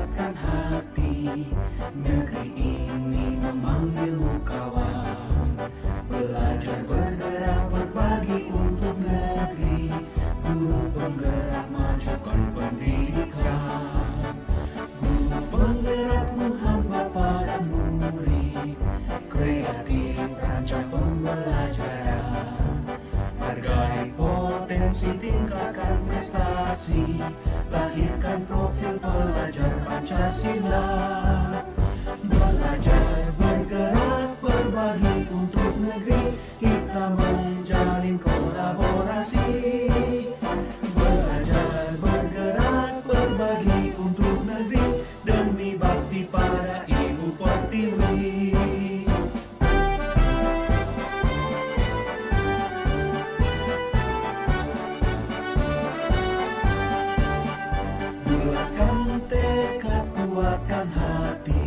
kuatkan hati. Negeri ini memanggilmu kawan. Belajar bergerak berbagi untuk negeri. Guru penggerak majukan pendidikan. Guru penggerak menghamba pada murid. Kreatif rancang pembelajaran. Hargai potensi, tingkatkan prestasi. Lahirkan profil pelajar Pancasila. Belajar bergerak berbagi untuk negeri. Kita menjalin kolaborasi. Belajar bergerak berbagi untuk negeri. Demi bakti pada Ibu Pertiwi. Bulatkan tekad, kuatkan hati.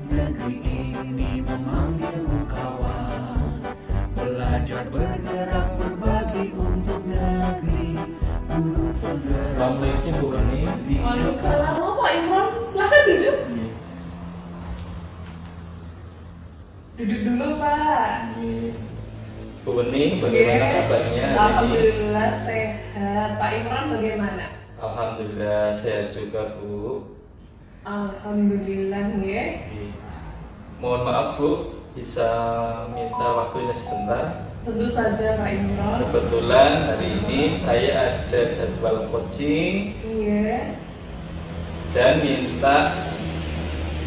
Negeri ini memanggilmu kawan. Belajar bergerak berbagi untuk negeri. Guru penggerak. Assalamualaikum Bu Ani. Waalaikumsalam. Oh, Pak Imron, silakan duduk. Duduk dulu, Pak. Bu Ani, bagaimana Oke. kabarnya? Alhamdulillah sehat. Pak Imron bagaimana? Alhamdulillah sehat juga Bu. Alhamdulillah ya. Mohon maaf Bu, bisa minta waktunya sebentar. Tentu saja Pak Imron. Kebetulan hari ini saya ada jadwal coaching Iya. dan minta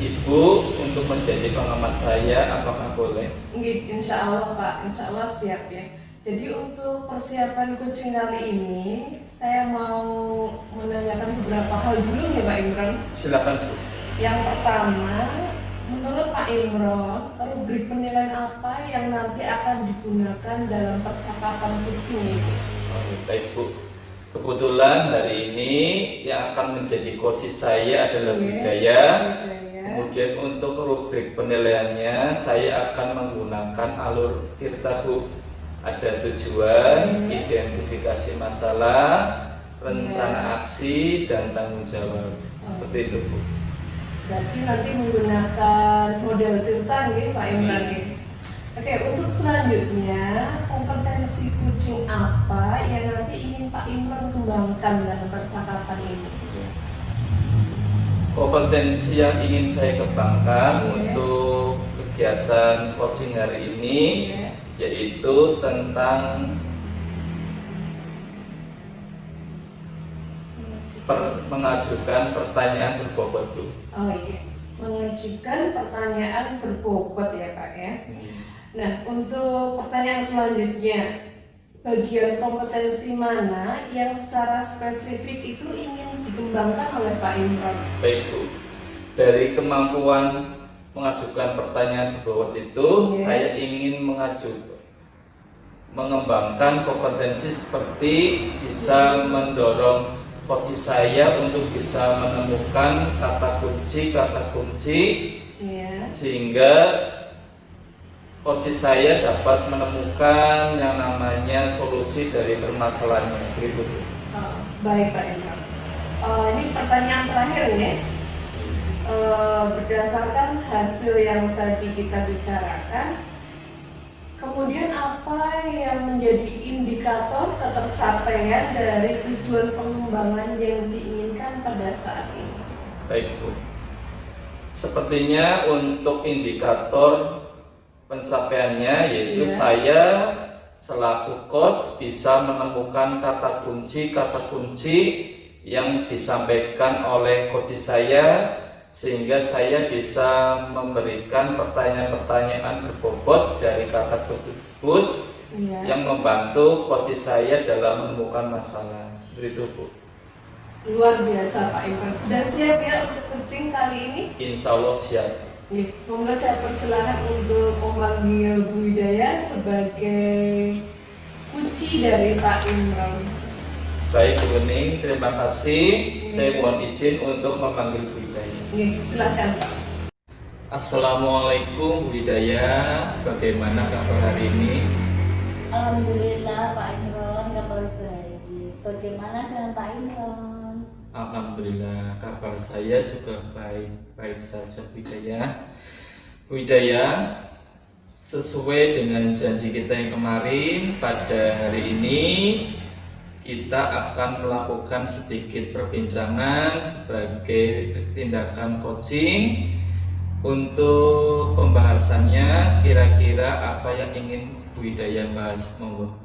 Ibu untuk menjadi pengamat saya, apakah boleh? Insya Allah Pak, insya Allah siap ya. Jadi untuk persiapan coaching kali ini, saya mau menanyakan beberapa hal dulu ya Pak Imron. Silakan Bu. Yang pertama, menurut Pak Imron, rubrik penilaian apa yang nanti akan digunakan dalam percakapan coaching ini? Baik Bu. Kebetulan hari ini yang akan menjadi coach saya adalah budaya. Kemudian untuk rubrik penilaiannya saya akan menggunakan alur Tirta Bu. Ada tujuan, identifikasi masalah, rencana aksi, dan tanggung jawab. Seperti itu Bu. Berarti nanti menggunakan model Tirta nih Pak Imran nih. Oke, untuk selanjutnya kompetensi coaching apa yang nanti ingin Pak Imran kembangkan dalam percakapan ini? Kompetensi yang ingin saya kembangkan untuk kegiatan coaching hari ini yaitu tentang mengajukan pertanyaan berbobot Bu. Oh iya, mengajukan pertanyaan berbobot ya Pak ya. Nah, untuk pertanyaan selanjutnya, bagian kompetensi mana yang secara spesifik itu ingin dikembangkan oleh Pak Imron? Baik Bu, dari kemampuan mengajukan pertanyaan berbobot itu, saya ingin mengembangkan kompetensi seperti bisa mendorong coach saya untuk bisa menemukan kata kunci sehingga coach saya dapat menemukan yang namanya solusi dari permasalahannya. Begitu. Baik Pak Imron. Ini pertanyaan terakhir ya. Berdasarkan hasil yang tadi kita bicarakan, kemudian apa yang menjadi indikator ketercapaian dari tujuan pengembangan yang diinginkan pada saat ini? Baik Bu, sepertinya untuk indikator pencapaiannya yaitu saya selaku coach bisa menemukan kata kunci yang disampaikan oleh coach saya sehingga saya bisa memberikan pertanyaan-pertanyaan berbobot dari kata kunci tersebut yang membantu coach saya dalam menemukan masalah. Seperti itu Bu. Luar biasa Pak Imron. Sudah siap ya untuk coaching kali ini? Insya Allah siap. Monggo saya persilakan untuk memanggil Bu Hidayah sebagai kunci dari Pak Imron. Baik Bu Ning, terima kasih. Saya mohon izin untuk memanggil Bu Hidayah. Silakan Pak. Assalamualaikum Bu Hidayah, bagaimana kabar hari ini? Alhamdulillah Pak Imron, kabar baik. Bagaimana dengan Pak Imron? Alhamdulillah, kabar saya juga baik-baik saja Bu Hidayah. Bu Hidayah, sesuai dengan janji kita yang kemarin, pada hari ini kita akan melakukan sedikit perbincangan sebagai tindakan coaching. Untuk pembahasannya, kira-kira apa yang ingin Bu Hidayah bahas? Monggo.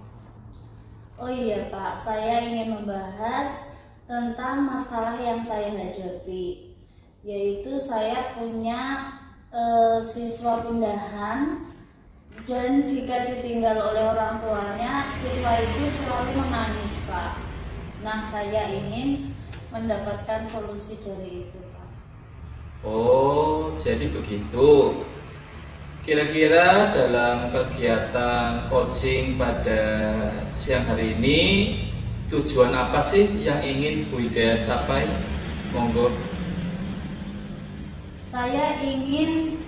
Oh iya Pak, saya ingin membahas tentang masalah yang saya hadapi, yaitu saya punya siswa pindahan, dan jika ditinggal oleh orang tuanya, siswa itu selalu menangis Pak. Nah, saya ingin mendapatkan solusi dari itu Pak. Oh, jadi begitu. Kira-kira dalam kegiatan coaching pada siang hari ini, tujuan apa sih yang ingin Bu Hidayah capai? Monggo. Saya ingin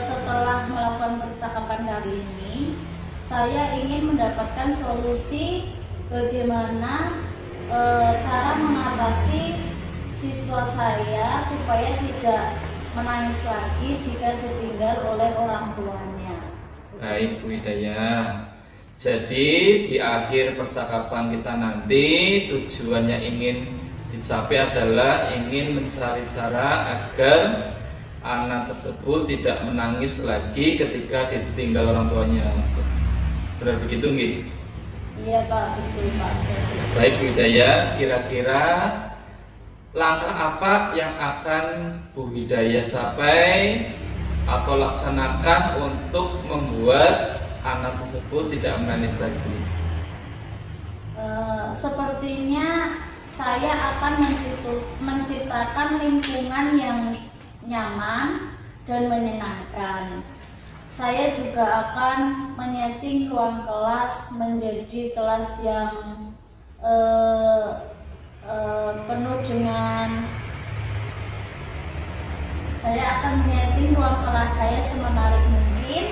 setelah melakukan percakapan kali ini, saya ingin mendapatkan solusi bagaimana cara mengatasi siswa saya supaya tidak menangis lagi jika ditinggal oleh orang tuanya. Baik Bu Hidayah. Jadi di akhir percakapan kita nanti, tujuannya ingin dicapai adalah ingin mencari cara agar anak tersebut tidak menangis lagi ketika ditinggal orang tuanya. Benar begitu nggih? Iya Pak, betul Pak. Baik Bu Hidayah, kira-kira langkah apa yang akan Bu Hidayah capai atau laksanakan untuk membuat anak tersebut tidak menangis lagi? Sepertinya saya akan menciptakan lingkungan yang nyaman dan menyenangkan. Saya juga akan menyeting ruang kelas menjadi kelas yang penuh dengan, saya akan menyeting ruang kelas saya semenarik mungkin,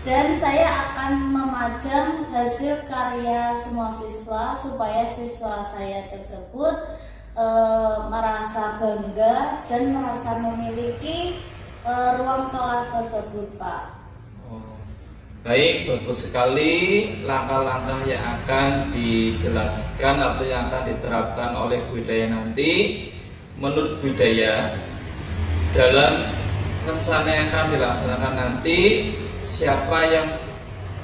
dan saya akan memajang hasil karya semua siswa supaya siswa saya tersebut merasa bangga dan merasa memiliki ruang kelas tersebut Pak. Baik, bagus sekali langkah-langkah yang akan dijelaskan atau yang akan diterapkan oleh Bu Hidayah nanti. Menurut Bu Hidayah, dalam rencana yang akan dilaksanakan nanti, siapa yang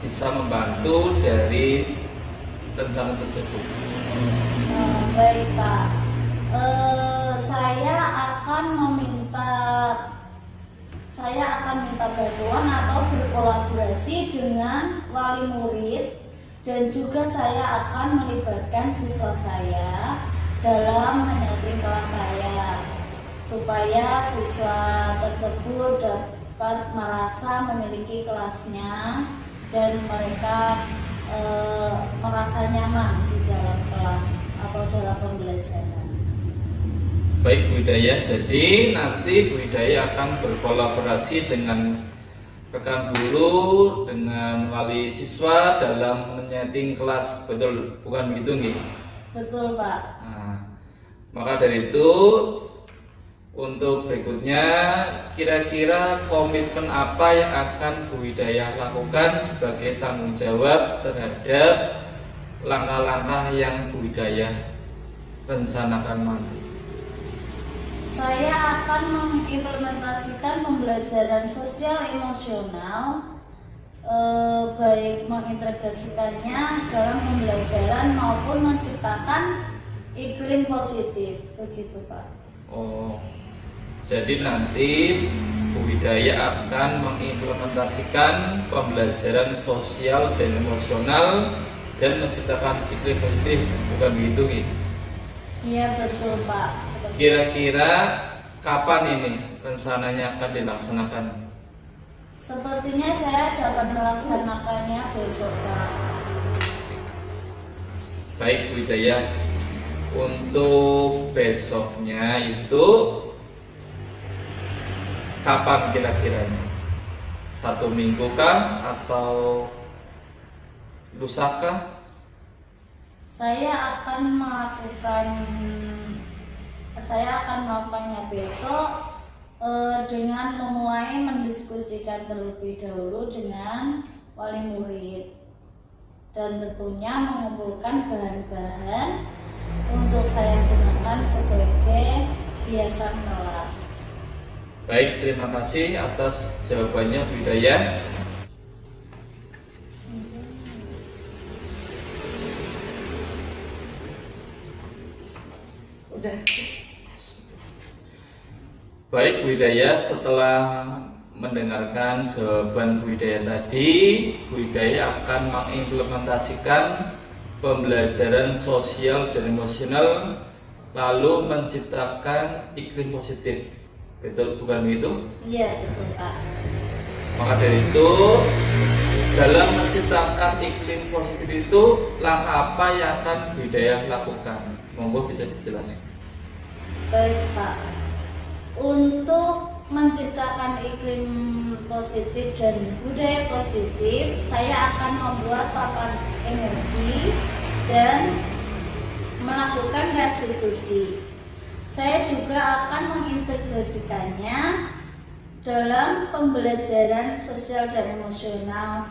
bisa membantu dari rencana tersebut? Baik Pak, saya akan minta bantuan atau berkolaborasi dengan wali murid, dan juga saya akan melibatkan siswa saya dalam menyeting kelas saya supaya siswa tersebut dapat merasa memiliki kelasnya dan mereka merasa nyaman di dalam kelas atau dalam pembelajaran. Baik Bu Hidayah, jadi nanti Bu Hidayah akan berkolaborasi dengan rekan guru, dengan wali siswa dalam menyeting kelas, betul? Bukan begitu nggih? Betul Pak. Nah, maka dari itu untuk berikutnya, kira-kira komitmen apa yang akan Bu Hidayah lakukan sebagai tanggung jawab terhadap langkah-langkah yang Bu Hidayah rencanakan nanti? Saya akan mengimplementasikan pembelajaran sosial emosional, baik mengintegrasikannya dalam pembelajaran maupun menciptakan iklim positif, begitu Pak. Oh, jadi nanti Bu Hidayah akan mengimplementasikan pembelajaran sosial dan emosional dan menciptakan iklim positif, bukan begitu gitu? Iya betul Pak. Kira-kira kapan ini rencananya akan dilaksanakan? Sepertinya saya dapat melaksanakannya besok Pak. Baik Bu Hidayah, untuk besoknya itu kapan kira-kiranya? 1 minggu kah atau lusa kah? Saya akan melakukannya besok dengan memulai mendiskusikan terlebih dahulu dengan wali murid dan tentunya mengumpulkan bahan-bahan untuk saya gunakan sebagai hiasan kelas. Baik, terima kasih atas jawabannya Bu Hidayah. Udah. Baik Bu Hidayah, setelah mendengarkan jawaban Bu Hidayah tadi, Bu Hidayah akan mengimplementasikan pembelajaran sosial dan emosional lalu menciptakan iklim positif. Betul bukan begitu? Iya, betul Pak. Maka dari itu, dalam menciptakan iklim positif itu, langkah apa yang akan Bu Hidayah lakukan? Monggo bisa dijelaskan. Baik Pak. Untuk menciptakan iklim positif dan budaya positif, saya akan membuat papan emoji dan melakukan restitusi. Saya juga akan mengintegrasikannya dalam pembelajaran sosial dan emosional.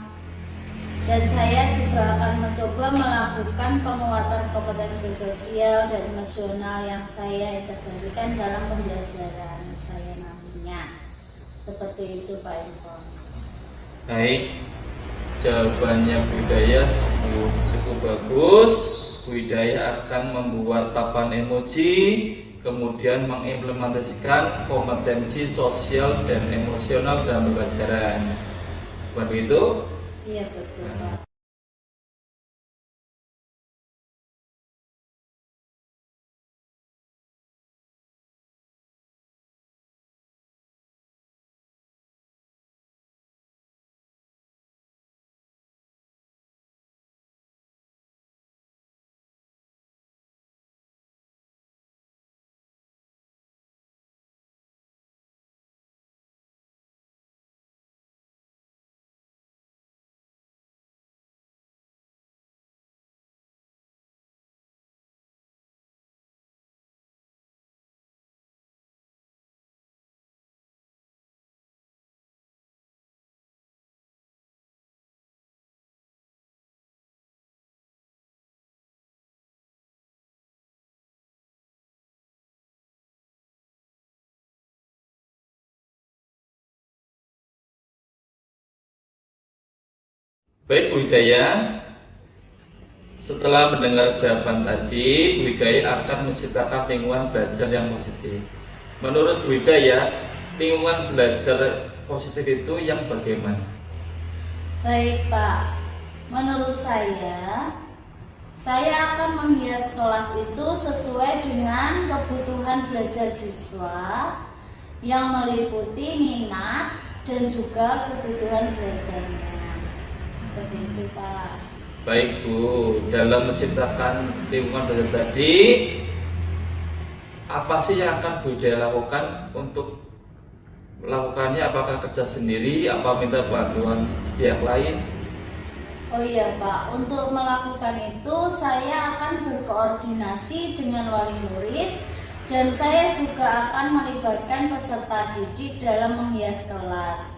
Dan saya juga akan mencoba melakukan penguatan kompetensi sosial dan emosional yang saya integrasikan dalam pembelajaran saya nantinya. Seperti itu Pak Info. Baik, jawabannya Bu Hidayah cukup bagus. Bu Hidayah akan membuat papan emoji, kemudian mengimplementasikan kompetensi sosial dan emosional dalam pembelajaran. Bukan begitu? Iya betul Pak. Baik Bu Hidayah, setelah mendengar jawaban tadi, Bu Hidayah akan menciptakan lingkungan belajar yang positif. Menurut Bu Hidayah, lingkungan belajar positif itu yang bagaimana? Baik Pak, menurut saya akan menghias kelas itu sesuai dengan kebutuhan belajar siswa yang meliputi minat dan juga kebutuhan belajarnya. Seperti itu Pak. Baik Bu, dalam menciptakan lingkungan belajar tadi, apa sih yang akan Bu Hidayah lakukan untuk melakukannya? Apakah kerja sendiri, apa minta bantuan pihak lain? Oh iya Pak, untuk melakukan itu saya akan berkoordinasi dengan wali murid dan saya juga akan melibatkan peserta didik dalam menghias kelas,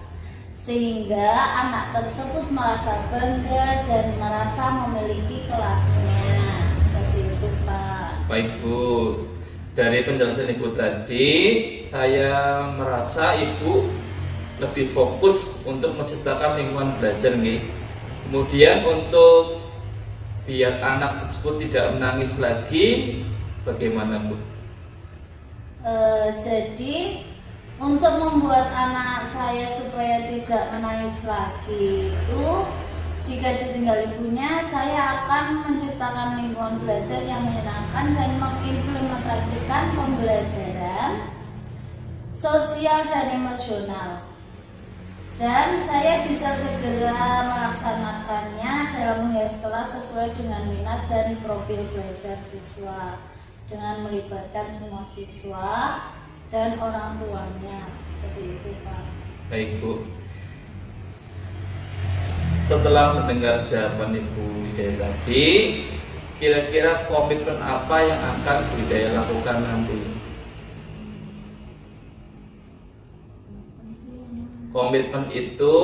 sehingga anak tersebut merasa bangga dan merasa memiliki kelasnya. Seperti itu Pak. Baik Bu, dari penjelasan Ibu tadi, saya merasa Ibu lebih fokus untuk menciptakan lingkungan belajar nih. Kemudian untuk biar anak tersebut tidak menangis lagi, bagaimana Bu? Jadi untuk membuat anak saya supaya tidak menangis lagi itu, jika ditinggal ibunya, saya akan menciptakan lingkungan belajar yang menyenangkan dan mengimplementasikan pembelajaran sosial dan emosional. Dan saya bisa segera melaksanakannya dalam menghias kelas sesuai dengan minat dan profil belajar siswa, dengan melibatkan semua siswa dan orang tuanya. Seperti itu Pak. Baik Bu, setelah mendengar jawaban Ibu Hidayah tadi, kira-kira komitmen apa yang akan Bu Hidayah lakukan nanti? Komitmen itu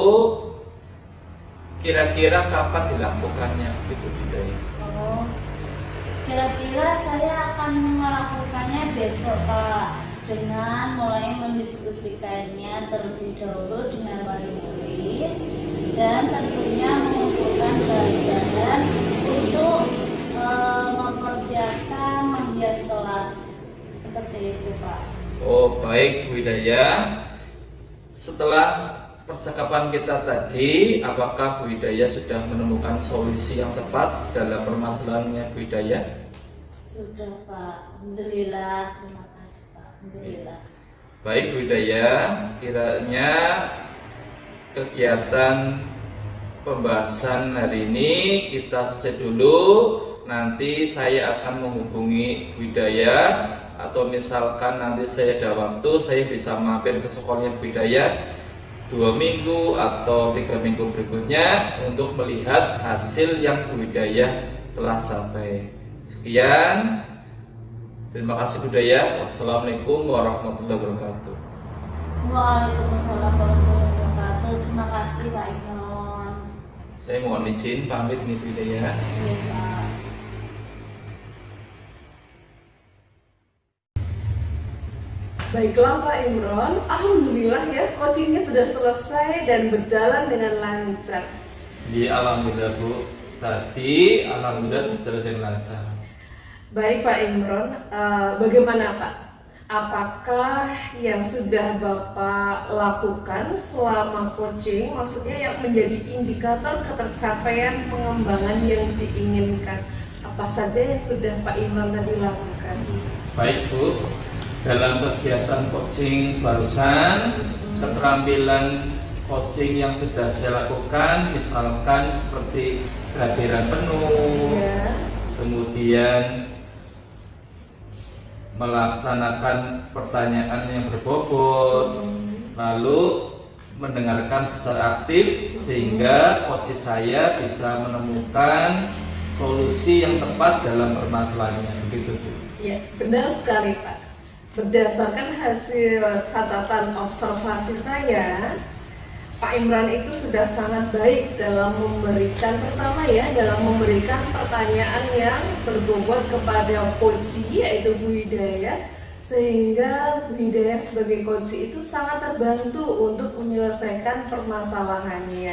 kira-kira kapan dilakukannya, gitu Bu Hidayah? Oh, kira-kira saya akan melakukannya besok Pak, dengan mulai mendiskusikannya terlebih dahulu dengan wali murid dan tentunya mengumpulkan bahan-bahan untuk mempersiapkan menghias kelas, seperti itu Pak. Oh baik Bu Hidayah, setelah percakapan kita tadi, apakah Bu Hidayah sudah menemukan solusi yang tepat dalam permasalahannya Bu Hidayah? Sudah Pak, alhamdulillah, terima kasih Pak, alhamdulillah. Baik Bu Hidayah, kiranya kegiatan pembahasan hari ini kita selesai dulu. Nanti saya akan menghubungi Bu Hidayah, atau misalkan nanti saya ada waktu, saya bisa mampir ke sekolahnya Bu Hidayah 2 minggu atau 3 minggu berikutnya untuk melihat hasil yang Bu Hidayah telah capai. Sekian, terima kasih Bu Hidayah. Wassalamualaikum warahmatullahi wabarakatuh. Waalaikumsalam warahmatullahi wabarakatuh. Terima kasih Pak Imron. Saya mohon izin pamit nih Bu Hidayah. Iya Pak. Baiklah Pak Imron, alhamdulillah ya coachingnya sudah selesai dan berjalan dengan lancar. Di alhamdulillah Bu, tadi alhamdulillah berjalan dengan lancar. Baik Pak Imron, bagaimana Pak? Apakah yang sudah Bapak lakukan selama coaching, maksudnya yang menjadi indikator ketercapaian pengembangan yang diinginkan? Apa saja yang sudah Pak Imron tadi lakukan? Baik Bu, dalam kegiatan coaching barusan, keterampilan coaching yang sudah saya lakukan, misalkan seperti kehadiran penuh, Ya. kemudian melaksanakan pertanyaan yang berbobot, lalu mendengarkan secara aktif sehingga coach saya bisa menemukan solusi yang tepat dalam permasalahannya, begitu Bu. Ya, benar sekali Pak. Berdasarkan hasil catatan observasi saya, Pak Imran itu sudah sangat baik dalam memberikan, pertama ya, dalam memberikan pertanyaan yang berbobot kepada coach, yaitu Bu Hidayah, sehingga Bu Hidayah sebagai coach itu sangat terbantu untuk menyelesaikan permasalahannya.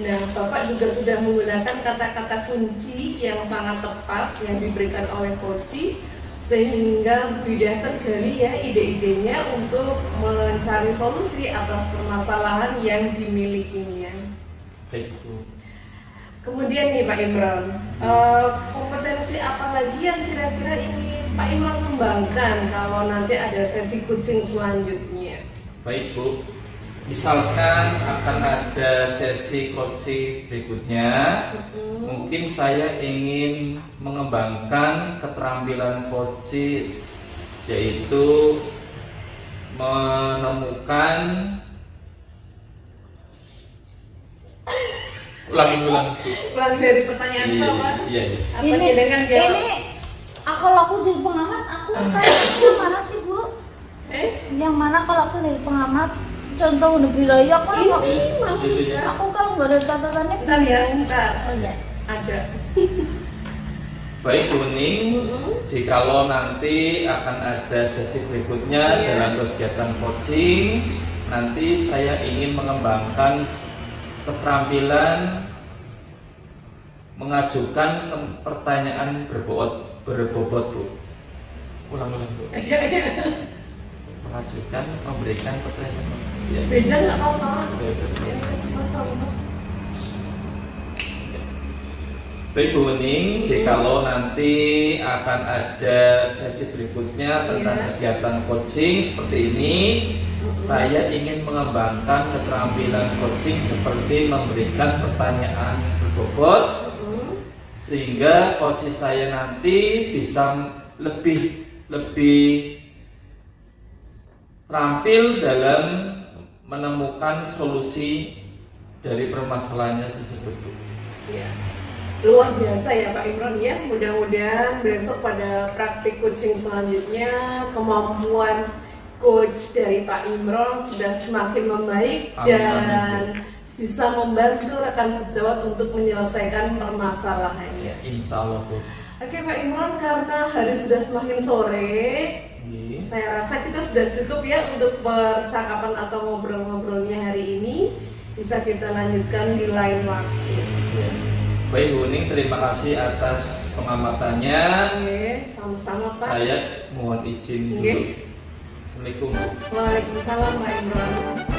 Nah, Bapak juga sudah menggunakan kata-kata kunci yang sangat tepat yang diberikan oleh coach, sehingga Bu Hidayah tergali ya ide-idenya untuk mencari solusi atas permasalahan yang dimilikinya. Baik Bu. Kemudian nih Pak Imran, kompetensi apa lagi yang kira-kira ini Pak Imran kembangkan kalau nanti ada sesi coaching selanjutnya? Baik Bu, misalkan akan ada sesi coaching berikutnya, mungkin saya ingin mengembangkan keterampilan coaching, yaitu menemukan Ulang dari pertanyaan Bapak. Iya. Apa dengan jawab? Ini kalau aku jadi pengamat, aku kayak yang mana sih Bu? Yang mana kalau aku jadi pengamat? Contoh wilayah kan aku kalau nggak ada catatannya. Bentar ya, sebentar. Oh ya. Ada. Baik Bu Ning, jikalau nanti akan ada sesi berikutnya dalam kegiatan coaching, nanti saya ingin mengembangkan keterampilan mengajukan pertanyaan berbobot Bu. Ulang Bu. Mengajukan, memberikan pertanyaan. Ya. Beda nggak apa-apa. Baik Bu Ning, jikalau nanti akan ada sesi berikutnya tentang kegiatan coaching seperti ini, saya ingin mengembangkan keterampilan coaching seperti memberikan pertanyaan berbobot, sehingga coach saya nanti bisa lebih terampil dalam menemukan solusi dari permasalahannya tersebut Bu. Ya. luar biasa ya Pak Imron ya. Mudah-mudahan besok pada praktik coaching selanjutnya kemampuan coach dari Pak Imron sudah semakin membaik. Amin, Dan bisa membantu rekan sejawat untuk menyelesaikan permasalahannya. Insya Allah Bu. Oke Pak Imron, karena hari sudah semakin sore, saya rasa kita sudah cukup ya untuk percakapan atau ngobrol-ngobrolnya hari ini. Bisa kita lanjutkan di lain waktu. Baik Bu Uning, terima kasih atas pengamatannya. Oke, sama-sama Pak. Saya mohon izin dulu. Oke. Assalamualaikum Bu. Waalaikumsalam Pak Imron.